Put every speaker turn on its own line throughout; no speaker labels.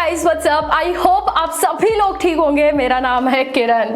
Guys what's up, I hope आप सभी लोग ठीक होंगे। मेरा नाम है किरण।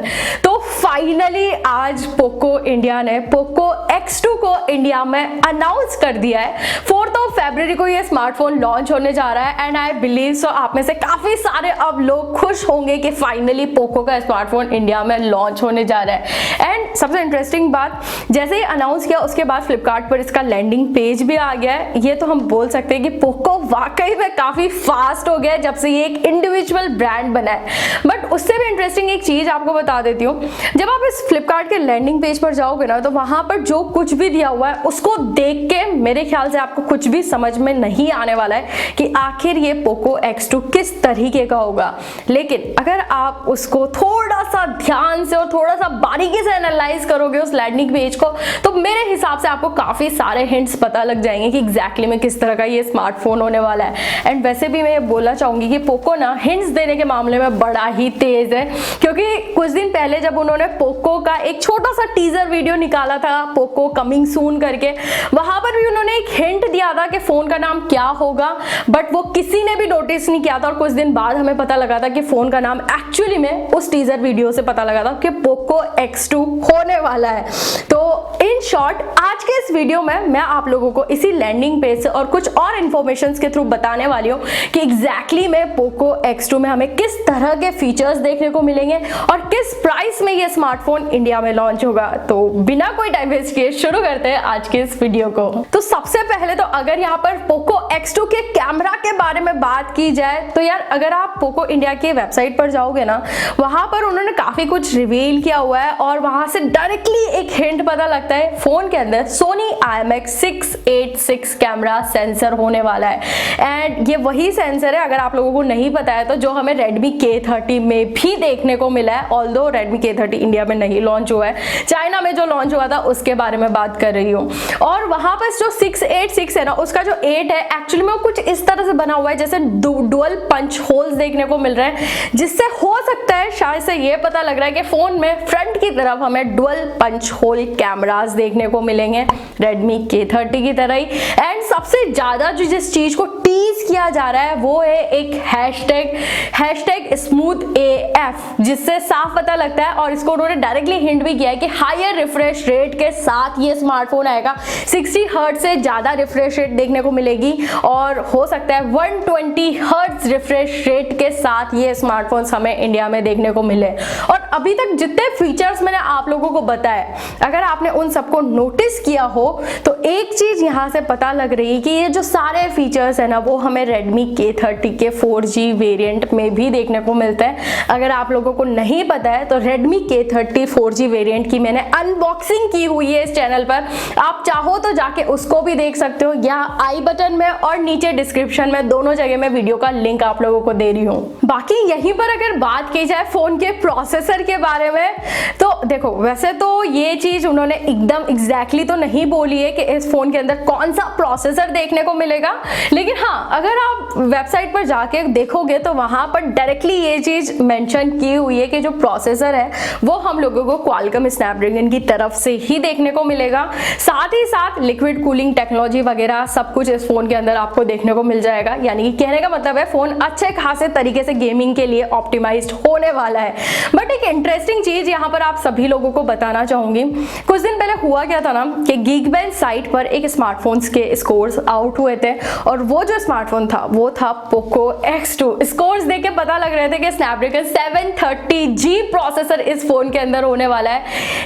तो फाइनली आज पोको इंडिया ने पोको X2 को इंडिया में अनाउंस कर दिया है। 4 फरवरी को ये स्मार्टफोन लॉन्च होने जा रहा है एंड आई बिलीव सो आप में से काफी सारे अब लोग खुश होंगे कि फाइनली पोको का स्मार्टफोन इंडिया में लॉन्च होने जा रहा है। एंड सबसे इंटरेस्टिंग बात, जैसे ही अनाउंस किया उसके बाद फ्लिपकार्ट पर इसका लैंडिंग पेज भी आ गया है। ये तो हम बोल सकते हैं कि पोको वाकई में काफी फास्ट हो गया है जब से ये एक इंडिविजुअल ब्रांड बना है। बट उससे भी इंटरेस्टिंग एक चीज आपको बता देती हूँ, जब आप इस फ्लिपकार्ट के लैंडिंग पेज पर जाओगे ना तो वहां पर जो कुछ भी दिया हुआ है उसको देख के मेरे ख्याल से आपको कुछ भी समझ में नहीं आने वाला है कि आखिर ये पोको X2 किस तरीके का होगा। लेकिन अगर आप उसको थोड़ा सा ध्यान से और थोड़ा सा बारीकी से एनालाइज करोगे उस लैंडिंग पेज को, तो मेरे हिसाब से आपको काफी सारे हिंट्स पता लग जाएंगे कि एग्जैक्टली में किस तरह का ये स्मार्टफोन होने वाला है। एंड वैसे भी मैं ये बोलना चाहूंगी कि पोको ना हिंट्स देने के मामले में बड़ा ही तेज है, क्योंकि कुछ दिन पहले जब उन्होंने पोको का एक छोटा सा टीजर वीडियो निकाला था पोको कमिंग सून करके, वहां पर भी उन्होंने एक हिंट दिया था कि फोन का नाम क्या होगा, बट वो किसी ने भी नोटिस नहीं किया था। और कुछ दिन बाद हमें पता लगा था कि फोन का नाम एक्चुअली में उस टीजर वीडियो से पता लगा था कि पोको X2 होने वाला है। तो इन शॉर्ट आज के इस वीडियो में मैं आप लोगों को इसी लैंडिंग पेज से और कुछ और इंफॉर्मेशन के थ्रू बताने वाली हूँ कि एग्जैक्टली में पोको X2 में हमें किस तरह के फीचर्स देखने को मिलेंगे और किस प्राइस में ये स्मार्टफोन इंडिया में लॉन्च होगा। तो बिना कोई टाइम वेस्ट किए शुरू करते हैं आज के इस वीडियो को। तो सबसे पहले तो अगर यहाँ पर पोको X2 के कैमरा के बारे में बात की जाए तो यार अगर आप पोको इंडिया की वेबसाइट पर जाओगे ना, वहां पर उन्होंने काफी कुछ रिवील किया हुआ है और वहां से डायरेक्टली एक हिंट पता लगता है फोन के अंदर सोनी IMX686 कैमरा सेंसर होने वाला है। एंड ये वही सेंसर है, अगर आप लोगों को नहीं पता है तो, जो हमें Redmi K30 में भी देखने को मिला है। ऑल्दो Redmi K30 इंडिया में नहीं लॉन्च हुआ है, चाइना में जो लॉन्च हुआ था उसके बारे में बात कर रही हूँ। और वहां पर जो 686 है ना, उसका जो 8 है एक्चुअली में कुछ इस तरह से बना हुआ है जैसे डुअल पंच होल्स देखने को मिल रहे हैं, जिससे हो सकता है शायद से ये पता लग रहा है कि फोन में फ्रंट की तरफ हमें डुअल पंच होल कैमरास देखने को मिलेंगे Redmi K30 की तरह ही। एंड सबसे ज्यादा जो जिस चीज को टीज किया जा रहा है वो है एक हैशटैग स्मूथ AF, जिससे साफ पता लगता है और इसको उन्होंने डायरेक्टली हिंट भी किया है कि हायर रिफ्रेश रेट के साथ ये स्मार्टफोन आएगा। 60 हर्ट्ज से ज्यादा रिफ्रेश रेट देखने को मिलेगी और हो सकता है 120 हर्ट्ज रिफ्रेश रेट के साथ ये स्मार्टफोन हमें इंडिया में देखने को मिले। और अभी तक जितने फीचर्स मैंने आप लोगों को बताए, अगर आपने उन सबको नोटिस किया हो तो एक चीज यहां से पता लग रही है कि ये जो सारे फीचर्स है ना वो हमें Redmi K30 के 4G वेरिएंट में भी देखने को मिलता है। अगर आप लोगों को नहीं पता है तो Redmi K30 4G वेरिएंट की मैंने अनबॉक्सिंग की हुई है इस चैनल पर, आप चाहो तो जाके उसको भी देख सकते हो, या आई बटन में और नीचे डिस्क्रिप्शन में दोनों जगह में वीडियो का लिंक आप लोगों को दे रही हूँ। बाकी यहीं पर अगर बात की जाए फोन के प्रोसेसर के बारे में, तो देखो वैसे तो ये चीज उन्होंने एकदम एग्जैक्टली तो नहीं बोली है कि इस फोन के अंदर कौन सा प्रोसेसर देखने को मिलेगा, लेकिन हाँ अगर आप वेबसाइट पर जाके देखोगे तो वहां पर डायरेक्टली ये चीज मेंशन की हुई है कि जो प्रोसेसर है वो हम लोगों को क्वालकॉम स्नैपड्रैगन की तरफ से ही देखने को मिलेगा। साथ ही साथ लिक्विड कूलिंग टेक्नोलॉजी वगैरह सब कुछ इस फोन के अंदर आपको देखने को मिल जाएगा। यानी कि कहने का मतलब है फोन अच्छे खासे तरीके से गेमिंग के लिए ऑप्टिमाइज्ड होने वाला है। बट एक इंटरेस्टिंग चीज यहाँ पर आप सभी लोगों को बताना चाहूंगी, कुछ दिन पहले हुआ क्या था ना कि Geekbench साइट पर एक स्मार्टफोन्स के स्कोर्स आउट हुए थे और वो जो स्मार्टफोन था वो था पोको X2। स्कोर्स देख के पता लग रहे थे कि स्नैपड्रैगन 730G प्रोसेसर इस फोन के अंदर होने वाला है।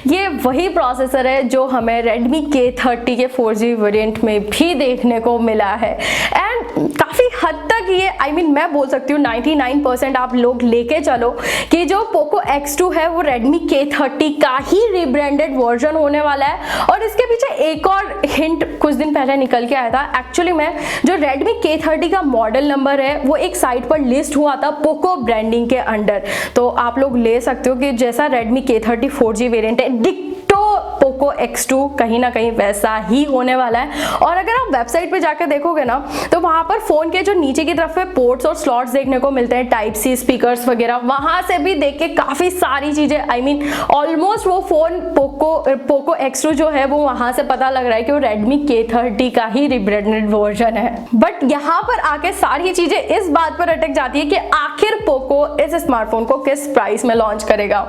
ये वही प्रोसेसर है जो हमें Redmi K30 के 4G वेरिएंट में भी देखने को मिला है। एंड काफी हद तक ये मैं बोल सकती हूँ 99% आप लोग लेके चलो कि जो पोको X2 है वो Redmi K30 का ही रिब्रांडेड वर्जन होने वाला है। और इसके पीछे एक और हिंट कुछ दिन पहले निकल के आया था। एक्चुअली में जो Redmi K30 का मॉडल नंबर है वो एक साइट पर लिस्ट हुआ था पोको ब्रांडिंग के अंडर, तो आप लोग ले सकते हो कि जैसा Redmi K30 4G वेरिएंट है डिक्टो पोको X2 कहीं ना कहीं वैसा ही होने वाला है। और अगर आप वेबसाइट पे जाकर देखोगे ना तो वहां पर फोन के जो नीचे की तरफ पे पोर्ट्स और स्लॉट्स देखने को मिलते हैं, टाइप सी स्पीकर्स वगैरह, वहां से भी देख के काफी सारी चीजें ऑलमोस्ट वो फोन पोको X2 जो है वो वहां से पता लग रहा है कि वो Redmi K30 का ही रिब्रांडेड वर्जन है। बट यहाँ पर आके सारी चीजें इस बात पर अटक जाती है कि आखिर पोको इस स्मार्टफोन को किस प्राइस में लॉन्च करेगा।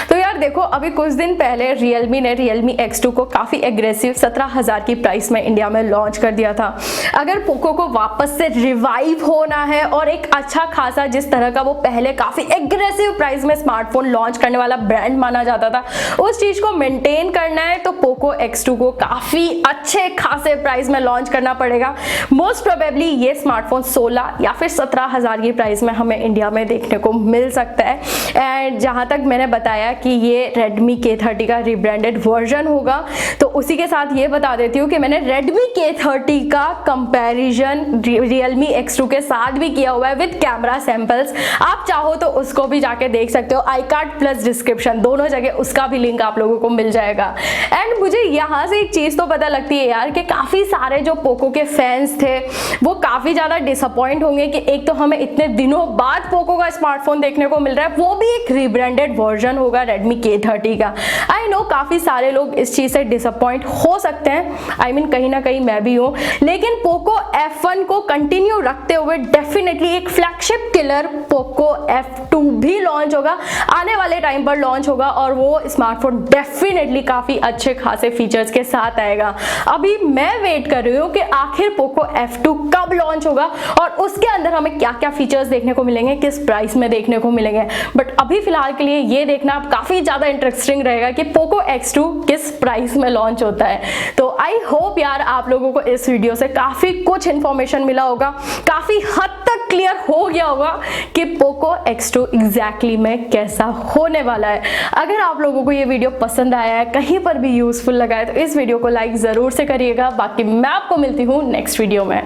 तो यार देखो, अभी कुछ दिन पहले Realme ने Realme X2 को काफी एग्रेसिव 17,000 की प्राइस में इंडिया में लॉन्च कर दिया था। अगर पोको को वापस से रिवाइव होना है और एक अच्छा खासा, जिस तरह का वो पहले काफी एग्रेसिव प्राइस में स्मार्टफोन लॉन्च करने वाला ब्रांड माना जाता था, उस चीज को मेंटेन करना है तो पोको X2 को काफी अच्छे खासे प्राइस में लॉन्च करना पड़ेगा। मोस्ट प्रोबेबली ये स्मार्टफोन 16 या फिर 17,000 की प्राइस में हमें इंडिया में देखने को मिल सकता है। एंड जहां तक मैंने बताया कि ये Redmi K30 का रिब्रांडेड वर्जन होगा, तो उसी के साथ ये बता देती हूँ कि मैंने Redmi K30 का कंपैरिजन Realme X2 के साथ भी किया हुआ है विद कैमरा सैंपल्स। आप चाहो तो उसको भी जाके देख सकते हो, आई कार्ड प्लस डिस्क्रिप्शन दोनों जगह उसका भी लिंक आप लोगों को मिल जाएगा। एंड मुझे यहाँ से एक चीज तो पता लगती है यार कि काफी सारे जो पोको के फैंस थे वो काफी ज्यादा डिसअपॉइंट होंगे कि एक तो हमें इतने दिनों बाद पोको का स्मार्टफोन देखने को मिल रहा है, वो भी एक रिब्रांडेड वर्जन होगा Redmi K30 का। आई नो काफी सारे लोग इस चीज से डिसअपॉइंट हो सकते हैं, कहीं ना कहीं मैं भी हूं, लेकिन पोको F1 को कंटिन्यू रखते हुए डेफिनेटली एक फ्लैगशिप किलर पोको F2 भी लॉन्च होगा, आने वाले टाइम पर लॉन्च होगा, और वो स्मार्टफोन डेफिनेटली काफी अच्छे खासे फीचर्स के साथ आएगा। अभी मैं वेट कर रही हूँ कि आखिर पोको F2 कब लॉन्च होगा और उसके अंदर हमें क्या क्या फीचर्स देखने को मिलेंगे, किस प्राइस में देखने को मिलेंगे। बट अभी फिलहाल के लिए ये देखना काफी ज्यादा इंटरेस्टिंग रहेगा कि पोको X2 किस प्राइस में लॉन्च होता है। तो आई होप यार आप लोगों को इस वीडियो से काफी कुछ इंफॉर्मेशन मिला होगा, काफी हद तक क्लियर हो गया होगा कि पोको X2 एग्जैक्टली में कैसा होने वाला है। अगर आप लोगों को ये वीडियो पसंद आया है, कहीं पर भी यूजफुल लगा है, तो इस वीडियो को लाइक जरूर से करिएगा। बाकी मैं आपको मिलती हूँ नेक्स्ट वीडियो में।